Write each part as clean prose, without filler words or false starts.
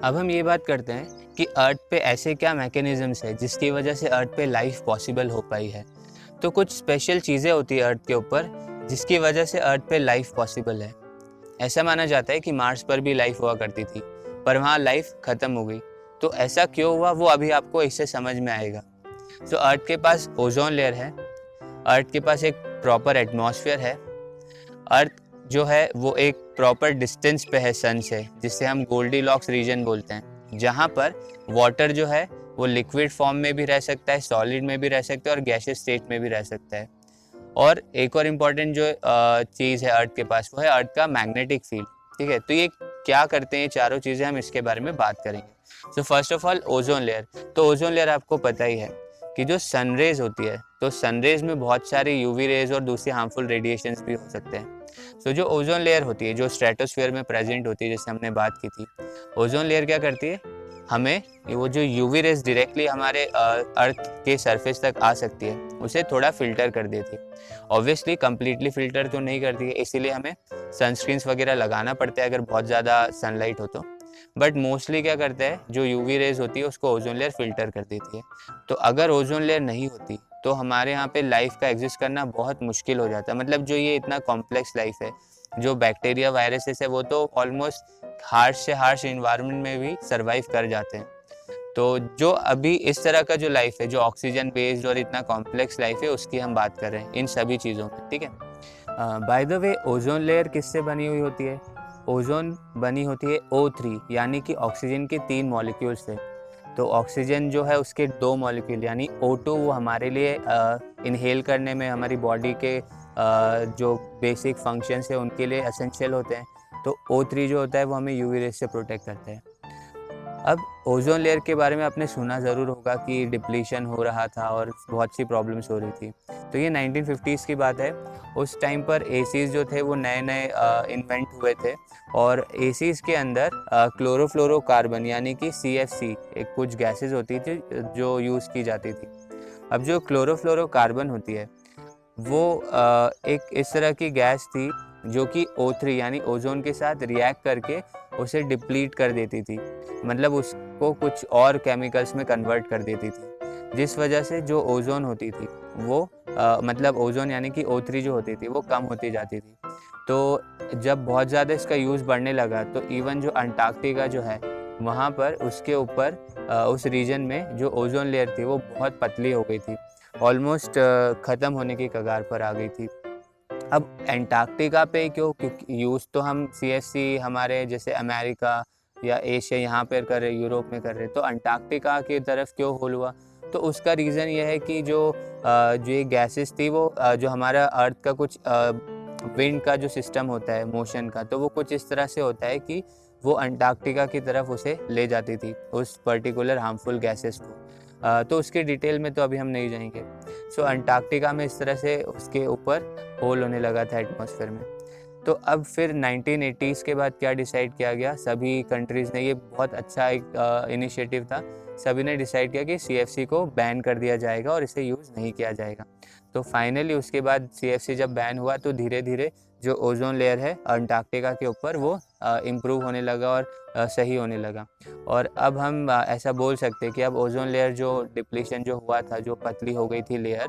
अब हम ये बात करते हैं कि अर्थ पे ऐसे क्या मैकेनिज़म्स है जिसकी वजह से अर्थ पे लाइफ पॉसिबल हो पाई है। तो कुछ स्पेशल चीज़ें होती है अर्थ के ऊपर जिसकी वजह से अर्थ पे लाइफ पॉसिबल है। ऐसा माना जाता है कि मार्स पर भी लाइफ हुआ करती थी, पर वहाँ लाइफ ख़त्म हो गई। तो ऐसा क्यों हुआ वो अभी आपको इससे समझ में आएगा। तो अर्थ के पास ओजोन लेयर है, अर्थ के पास एक प्रॉपर एटमॉस्फेयर है, अर्थ जो है वो एक प्रॉपर डिस्टेंस पे है सन से, जिसे हम गोल्डीलॉक्स रीजन बोलते हैं, जहाँ पर वाटर जो है वो लिक्विड फॉर्म में भी रह सकता है, सॉलिड में भी रह सकता है और गैसियस स्टेट में भी रह सकता है। और एक और इम्पॉर्टेंट जो चीज़ है अर्थ के पास वो है अर्थ का मैग्नेटिक फील्ड। ठीक है, तो ये क्या करते हैं ये चारों चीज़ें, हम इसके बारे में बात करेंगे। So first of all ozone layer. तो ओजोन लेयर आपको पता ही है कि जो सनरेज होती है, तो सनरेज में बहुत सारी यूवी रेज और दूसरी हार्मफुल रेडिएशंस भी हो सकते हैं। सो जो ओजोन लेयर होती है जो स्ट्रेटोस्फीयर में प्रेजेंट होती है, जैसे हमने बात की थी, ओजोन लेयर क्या करती है, हमें वो जो यूवी रेज डायरेक्टली हमारे अर्थ के सरफेस तक आ सकती है उसे थोड़ा फिल्टर कर देती है। ऑब्वियसली कंप्लीटली फिल्टर तो नहीं करती है, इसीलिए हमें सनस्क्रीन्स वगैरह लगाना पड़ता है अगर बहुत ज़्यादा सनलाइट हो तो। बट मोस्टली क्या करता है, जो यूवी रेज होती है उसको ओजोन लेयर फिल्टर कर देती है। तो अगर ओजोन लेयर नहीं होती तो हमारे यहाँ पे लाइफ का एग्जिस्ट करना बहुत मुश्किल हो जाता है। मतलब जो ये इतना कॉम्प्लेक्स लाइफ है, जो बैक्टीरिया वायरसेस है, वो तो ऑलमोस्ट हार्श से हार्श इन्वायरमेंट में भी सर्वाइव कर जाते हैं। तो जो अभी इस तरह का जो लाइफ है, जो ऑक्सीजन बेस्ड और इतना कॉम्प्लेक्स लाइफ है, उसकी हम बात कर रहे हैं इन सभी चीज़ों में। ठीक है, by the way ozone layer किससे बनी हुई होती है? ओजोन बनी होती है O3 यानी कि ऑक्सीजन के 3 मॉलिक्यूल से। तो ऑक्सीजन जो है उसके 2 मॉलिक्यूल यानी O2 वो हमारे लिए इनहेल करने में, हमारी बॉडी के जो बेसिक फंक्शंस है उनके लिए एसेंशियल होते हैं। तो O3 जो होता है वो हमें यूवी रेज से प्रोटेक्ट करता है। अब ओजोन लेयर के बारे में आपने सुना ज़रूर होगा कि डिप्लीशन हो रहा था और बहुत सी प्रॉब्लम्स हो रही थी। तो ये 1950s की बात है। उस टाइम पर एसीज जो थे वो नए नए इन्वेंट हुए थे और एसीज के अंदर क्लोरोफ्लोरोकार्बन यानी कि CFC एक कुछ गैसेस होती थी जो यूज़ की जाती थी। अब जो क्लोरोफ्लोरोकार्बन होती है वो एक इस तरह की गैस थी जो कि O3 यानी ओजोन के साथ रिएक्ट करके उसे डिप्लीट कर देती थी, मतलब उसको कुछ और केमिकल्स में कन्वर्ट कर देती थी, जिस वजह से जो ओजोन होती थी वो मतलब ओजोन यानी कि O3 जो होती थी वो कम होती जाती थी। तो जब बहुत ज़्यादा इसका यूज़ बढ़ने लगा तो इवन जो अंटार्कटिका जो है वहाँ पर उसके ऊपर उस रीजन में जो ओजोन लेयर थी वो बहुत पतली हो गई थी, ऑलमोस्ट ख़त्म होने की कगार पर आ गई थी। अब अंटार्कटिका पे क्यों? क्योंकि यूज़ तो हम CFC हमारे जैसे अमेरिका या एशिया यहाँ पर कर रहे, यूरोप में कर रहे, तो अंटार्कटिका की तरफ क्यों होल हुआ? तो उसका रीज़न ये है कि जो ये गैसेस थी वो जो हमारा अर्थ का कुछ विंड का जो सिस्टम होता है मोशन का, तो वो कुछ इस तरह से होता है कि वो अंटार्कटिका की तरफ उसे ले जाती थी, उस पर्टिकुलर हार्मफुल गैसेस को। तो उसके डिटेल में तो अभी हम नहीं जाएंगे। सो अंटार्कटिका में इस तरह से उसके ऊपर होल होने लगा था एटमॉस्फेयर में। तो अब फिर 1980s के बाद क्या डिसाइड किया गया, सभी कंट्रीज़ ने, ये बहुत अच्छा एक इनिशिएटिव था, सभी ने डिसाइड किया कि CFC को बैन कर दिया जाएगा और इसे यूज़ नहीं किया जाएगा। तो फाइनली उसके बाद CFC जब बैन हुआ तो धीरे धीरे जो ओजोन लेयर है अंटार्कटिका के ऊपर वो इम्प्रूव होने लगा और सही होने लगा। और अब हम ऐसा बोल सकते हैं कि अब ओजोन लेयर जो डिप्लीशन जो हुआ था, जो पतली हो गई थी लेयर,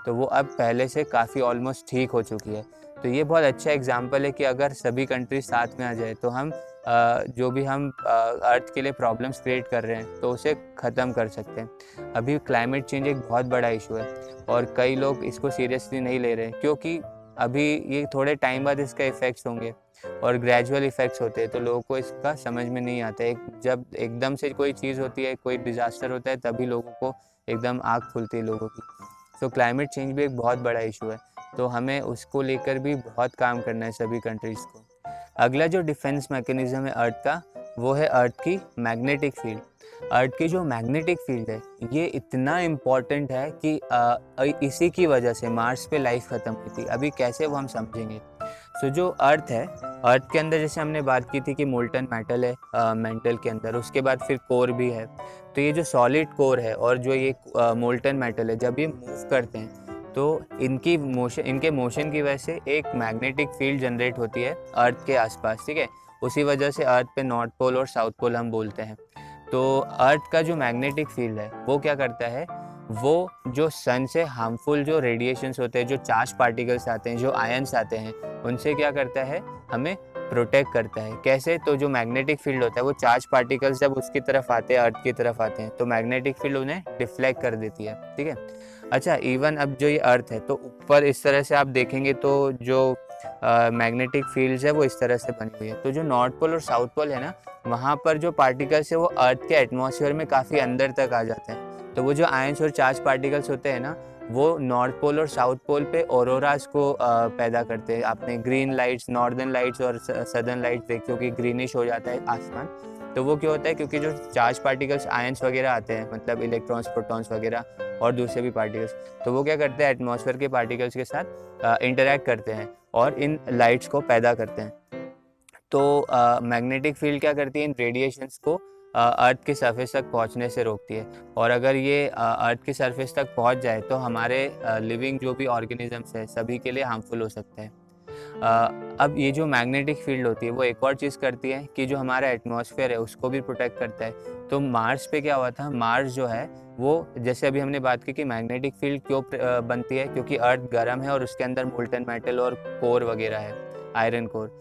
तो वो अब पहले से काफ़ी ऑलमोस्ट ठीक हो चुकी है। तो ये बहुत अच्छा एग्जांपल है कि अगर सभी कंट्रीज साथ में आ जाए तो हम जो भी हम अर्थ के लिए प्रॉब्लम्स क्रिएट कर रहे हैं तो उसे ख़त्म कर सकते हैं। अभी क्लाइमेट चेंज एक बहुत बड़ा इशू है और कई लोग इसको सीरियसली नहीं ले रहे हैं, क्योंकि अभी ये थोड़े टाइम बाद इसका इफ़ेक्ट्स होंगे और ग्रेजुअल इफ़ेक्ट्स होते हैं, तो लोगों को इसका समझ में नहीं आता है। जब एकदम से कोई चीज़ होती है, कोई डिज़ास्टर होता है, तभी लोगों को एकदम आँख खुलती है लोगों की। तो क्लाइमेट चेंज भी एक बहुत बड़ा इशू है, तो हमें उसको लेकर भी बहुत काम करना है सभी कंट्रीज़ को। अगला जो डिफेंस मैकेनिज़्म है अर्थ का, वो है अर्थ की मैग्नेटिक फील्ड। अर्थ की जो मैग्नेटिक फील्ड है ये इतना इम्पॉर्टेंट है कि इसी की वजह से मार्स पे लाइफ ख़त्म हुई थी। अभी कैसे वो हम समझेंगे। सो जो अर्थ है, अर्थ के अंदर जैसे हमने बात की थी कि मोल्टन मेटल है मेंटल के अंदर, उसके बाद फिर कोर भी है। तो ये जो सॉलिड कोर है और जो ये मोल्टन मेटल है, जब ये मूव करते हैं तो इनके मोशन की वजह से एक मैग्नेटिक फील्ड जनरेट होती है अर्थ के आसपास। ठीक है, उसी वजह से अर्थ पे नॉर्थ पोल और साउथ पोल हम बोलते हैं। तो अर्थ का जो मैग्नेटिक फील्ड है वो क्या करता है, वो जो सन से हार्मफुल जो रेडिएशंस होते हैं, जो चार्ज पार्टिकल्स आते हैं, जो आयंस आते हैं, उनसे क्या करता है, हमें प्रोटेक्ट करता है। कैसे? तो जो मैग्नेटिक फील्ड होता है वो चार्ज पार्टिकल्स जब उसकी तरफ आते हैं, अर्थ की तरफ आते हैं, तो मैग्नेटिक फील्ड उन्हें डिफ्लेक्ट कर देती है। ठीक है। अच्छा, इवन अब जो ये अर्थ है तो ऊपर इस तरह से आप देखेंगे तो जो मैग्नेटिक फील्ड्स है वो इस तरह से बनी हुई है। तो जो नॉर्थ पोल और साउथ पोल है ना, वहाँ पर जो पार्टिकल्स है वो अर्थ के एटमॉस्फेयर में काफ़ी अंदर तक आ जाते हैं। तो वो जो आयंस और चार्ज पार्टिकल्स होते हैं ना, वो नॉर्थ पोल और साउथ पोल पे ऑरोरास को पैदा करते हैं। आपने ग्रीन लाइट्स, नॉर्दर्न लाइट्स और सदर्न लाइट्स देखी होगी, ग्रीनिश हो जाता है आसमान। तो वो क्यों होता है? क्योंकि जो चार्ज पार्टिकल्स, आयंस वगैरह आते हैं, मतलब इलेक्ट्रॉन्स, प्रोटॉन्स वगैरह और दूसरे भी पार्टिकल्स, तो वो क्या करते हैं, एटमॉस्फेयर के पार्टिकल्स के साथ इंटरैक्ट करते हैं और इन लाइट्स को पैदा करते हैं। तो मैग्नेटिक फील्ड क्या करती है, इन रेडिएशंस को अर्थ के सरफेस तक पहुंचने से रोकती है। और अगर ये अर्थ के सरफेस तक पहुंच जाए तो हमारे लिविंग जो भी ऑर्गेनिजम्स है सभी के लिए हार्मफुल हो सकते हैं। अब ये जो मैग्नेटिक फील्ड होती है वो एक और चीज़ करती है कि जो हमारा एटमॉस्फेयर है उसको भी प्रोटेक्ट करता है। तो मार्स पे क्या हुआ था, मार्स जो है वो, जैसे अभी हमने बात की कि मैग्नेटिक फील्ड क्यों बनती है, क्योंकि अर्थ गर्म है और उसके अंदर मोल्टन मेटल और कोर वगैरह है, आयरन कोर।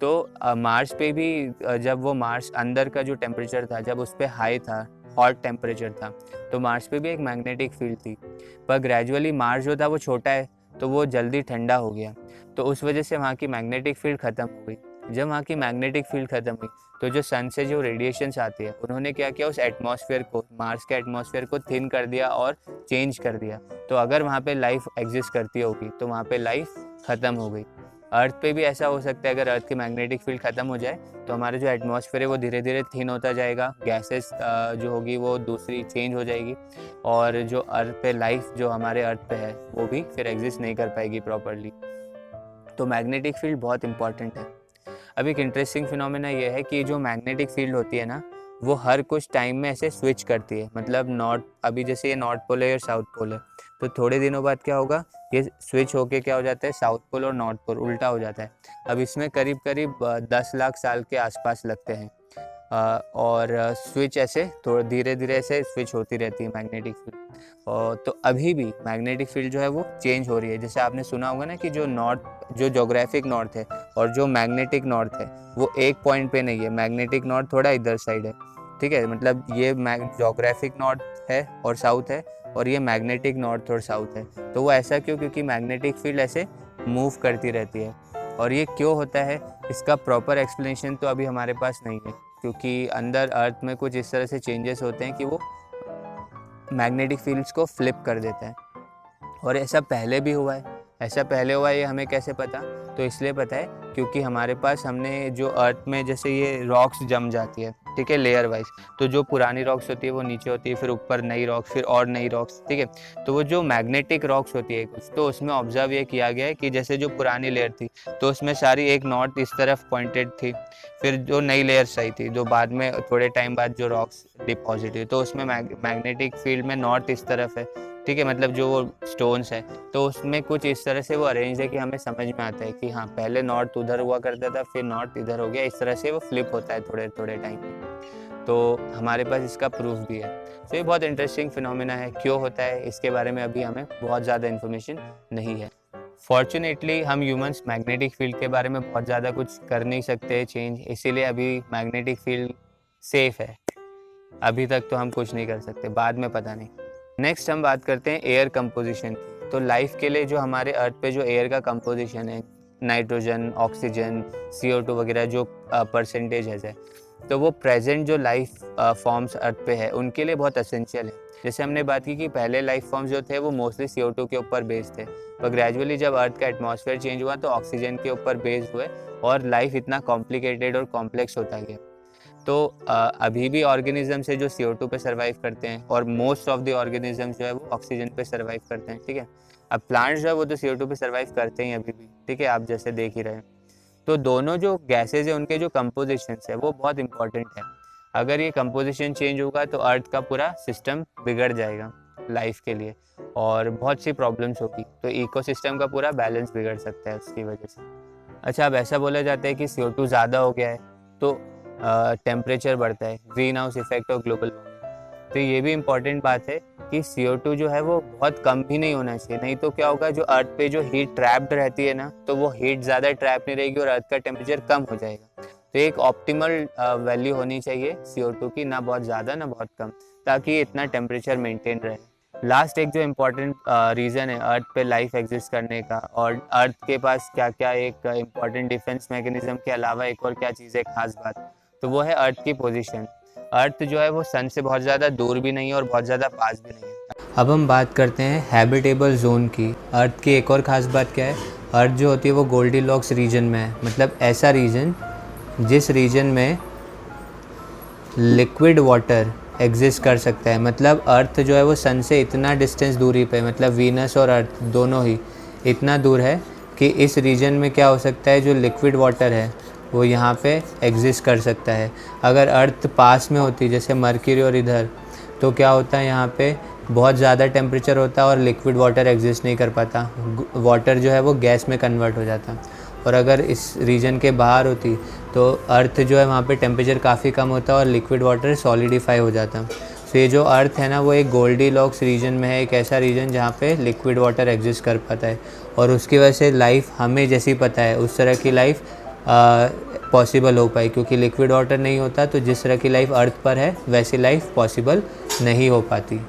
तो मार्स पे भी जब वो मार्स अंदर का जो टेम्परेचर था, जब उस पर हाई था, हॉट टेम्परेचर था, तो मार्स पे भी एक मैग्नेटिक फील्ड थी। पर ग्रेजुअली मार्स जो था वो छोटा है तो वो जल्दी ठंडा हो गया, तो उस वजह से वहाँ की मैग्नेटिक फील्ड ख़त्म हो गई। जब वहाँ की मैग्नेटिक फील्ड ख़त्म हुई तो जो सन से जो रेडिएशंस आती है उन्होंने क्या किया, उस एटमॉस्फेयर को, मार्स के एटमॉस्फेयर को थिन कर दिया और चेंज कर दिया। तो अगर वहाँ पे लाइफ एग्जिस्ट करती होगी तो वहाँ पे लाइफ ख़त्म हो गई। अर्थ पे भी ऐसा हो सकता है, अगर अर्थ की मैग्नेटिक फील्ड ख़त्म हो जाए तो हमारा जो एटमॉस्फेयर है वो धीरे धीरे थिन होता जाएगा, गैसेस जो होगी वो दूसरी चेंज हो जाएगी, और जो अर्थ पे लाइफ जो हमारे अर्थ पे है वो भी फिर एग्जिस्ट नहीं कर पाएगी प्रॉपरली। तो मैग्नेटिक फील्ड बहुत इंपॉर्टेंट है। अब एक इंटरेस्टिंग फिनोमेना ये है कि जो मैग्नेटिक फील्ड होती है ना, वो हर कुछ टाइम में ऐसे स्विच करती है। मतलब नॉर्थ, अभी जैसे ये नॉर्थ पोल है और साउथ पोल है, तो थोड़े दिनों बाद क्या होगा, ये स्विच होके क्या हो जाता है, साउथ पोल और नॉर्थ पोल उल्टा हो जाता है। अब इसमें करीब करीब 10 लाख साल के आसपास लगते हैं। और स्विच ऐसे थोड़ा धीरे धीरे ऐसे स्विच होती रहती है मैग्नेटिक फील्ड। और तो अभी भी मैग्नेटिक फील्ड जो है वो चेंज हो रही है। जैसे आपने सुना होगा ना कि जो नॉर्थ, जो जोग्राफिक नॉर्थ है और जो मैग्नेटिक नॉर्थ है वो एक पॉइंट पे नहीं है। मैग्नेटिक नॉर्थ थोड़ा इधर साइड है, ठीक है। मतलब ये जोग्राफिक नॉर्थ है और साउथ है, और ये मैग्नेटिक नॉर्थ और साउथ है। तो वो ऐसा क्यों? क्योंकि मैग्नेटिक फील्ड ऐसे मूव करती रहती है। और ये क्यों होता है, इसका प्रॉपर एक्सप्लेनेशन तो अभी हमारे पास नहीं है, क्योंकि अंदर अर्थ में कुछ इस तरह से चेंजेस होते हैं कि वो मैग्नेटिक फील्ड्स को फ्लिप कर देता है। और ऐसा पहले भी हुआ है। ऐसा पहले हुआ है, ये हमें कैसे पता? तो इसलिए पता है क्योंकि हमारे पास, हमने जो अर्थ में जैसे ये रॉक्स जम जाती है, ठीक है, लेयर वाइज। तो जो पुरानी रॉक्स होती है वो नीचे होती है, फिर ऊपर नई रॉक्स, फिर और नई रॉक्स, ठीक है। तो वो जो मैग्नेटिक रॉक्स होती है कुछ, तो उसमें ऑब्जर्व ये किया गया है कि जैसे जो पुरानी लेयर थी तो उसमें सारी एक नॉर्थ इस तरफ पॉइंटेड थी। फिर जो नई लेयर्स आई थी, जो बाद में थोड़े टाइम बाद जो रॉक्स डिपॉजिट हुई, तो उसमें मैग्नेटिक फील्ड में नॉर्थ इस तरफ है, ठीक है। मतलब जो वो स्टोन्स है तो उसमें कुछ इस तरह से वो अरेंज है कि हमें समझ में आता है कि हाँ, पहले नॉर्थ उधर हुआ करता था, फिर नॉर्थ इधर हो गया। इस तरह से वो फ्लिप होता है थोड़े थोड़े टाइम में। तो हमारे पास इसका प्रूफ भी है। तो ये बहुत इंटरेस्टिंग फिनोमेना है। क्यों होता है इसके बारे में अभी हमें बहुत ज़्यादा इन्फॉर्मेशन नहीं है। फॉर्चुनेटली हम ह्यूमंस मैग्नेटिक फील्ड के बारे में बहुत ज़्यादा कुछ कर नहीं सकते चेंज, इसीलिए अभी मैग्नेटिक फील्ड सेफ है। अभी तक तो हम कुछ नहीं कर सकते, बाद में पता नहीं। नेक्स्ट हम बात करते हैं एयर कंपोजिशन की। तो लाइफ के लिए जो हमारे अर्थ पे जो एयर का कंपोजिशन है, नाइट्रोजन, ऑक्सीजन, CO2 वगैरह जो परसेंटेज है, तो वो प्रेजेंट जो लाइफ फॉर्म्स अर्थ पे है उनके लिए बहुत एसेंशियल है। जैसे हमने बात की कि पहले लाइफ फॉर्म्स जो थे वो मोस्टली CO2 के ऊपर बेस्ड थे, पर ग्रेजुअली जब अर्थ का एटमॉस्फेयर चेंज हुआ तो ऑक्सीजन के ऊपर बेस्ड हुए और लाइफ इतना कॉम्प्लिकेटेड और कॉम्प्लेक्स होता गया। तो अभी भी ऑर्गेनिजम्स है जो CO2 पे सर्वाइव करते हैं, और मोस्ट ऑफ द ऑर्गेनिजम्स जो है वो ऑक्सीजन पे सर्वाइव करते हैं, ठीक है। अब प्लांट्स जो है वो तो CO2 पे सर्वाइव करते हैं अभी भी, ठीक है, आप जैसे देख ही रहे हैं। तो दोनों जो गैसेज है उनके जो कंपोजिशंस है वो बहुत इंपॉर्टेंट है। अगर ये कंपोजिशन चेंज होगा तो अर्थ का पूरा सिस्टम बिगड़ जाएगा लाइफ के लिए, और बहुत सी प्रॉब्लम्स होगी। तो इकोसिस्टम का पूरा बैलेंस बिगड़ सकता है उसकी वजह से। अच्छा, अब ऐसा बोला जाता है कि CO2 ज़्यादा हो गया है तो टेम्परेचर बढ़ता है, ग्रीन हाउस इफेक्ट और ग्लोबल वार्मिंग। तो ये भी इम्पॉर्टेंट बात है कि CO2 जो है वो बहुत कम भी नहीं होना चाहिए, नहीं तो क्या होगा, जो अर्थ पे जो हीट ट्रैप्ड रहती है ना, तो वो हीट ज़्यादा ट्रैप नहीं रहेगी और अर्थ का टेम्परेचर कम हो जाएगा। तो एक ऑप्टिमल वैल्यू होनी चाहिए CO2 की, ना बहुत ज़्यादा ना बहुत कम, ताकि इतना टेम्परेचर मेंटेन रहे। लास्ट एक जो इम्पोर्टेंट रीज़न है अर्थ पे लाइफ एग्जिस्ट करने का, और अर्थ के पास क्या क्या एक इम्पॉर्टेंट डिफेंस मैकेनिज्म के अलावा एक और क्या चीज़ है खास बात, तो वो है अर्थ की पोजीशन। अर्थ जो है वो सन से बहुत ज़्यादा दूर भी नहीं है और बहुत ज़्यादा पास भी नहीं है। अब हम बात करते हैं हैबिटेबल जोन की। अर्थ की एक और ख़ास बात क्या है, अर्थ जो होती है वो गोल्डीलॉक्स रीजन में है, मतलब ऐसा रीजन जिस रीजन में लिक्विड वाटर एग्जिस्ट कर सकता है। मतलब अर्थ जो है वो सन से इतना डिस्टेंस दूरी पे, मतलब वीनस और अर्थ दोनों ही इतना दूर है कि इस रीजन में क्या हो सकता है, जो लिक्विड वाटर है वो यहाँ पे एग्जिस्ट कर सकता है। अगर अर्थ पास में होती जैसे मरकरी और इधर, तो क्या होता है, यहाँ पे बहुत ज़्यादा टेम्परेचर होता और लिक्विड वाटर एग्जिस्ट नहीं कर पाता, वाटर जो है वो गैस में कन्वर्ट हो जाता। और अगर इस रीजन के बाहर होती तो अर्थ जो है वहाँ पे टेम्परेचर काफ़ी कम होता और लिक्विड वाटर सॉलिडिफाई हो जाता। तो ये जो अर्थ है ना वो एक गोल्डीलॉक्स रीजन में है, एक ऐसा रीजन जहाँ पे लिक्विड वाटर एग्जिस्ट कर पाता है, और उसकी वजह से लाइफ हमें जैसी पता है उस तरह की लाइफ पॉसिबल हो पाई, क्योंकि लिक्विड वाटर नहीं होता तो जिस तरह की लाइफ अर्थ पर है वैसी लाइफ पॉसिबल नहीं हो पाती।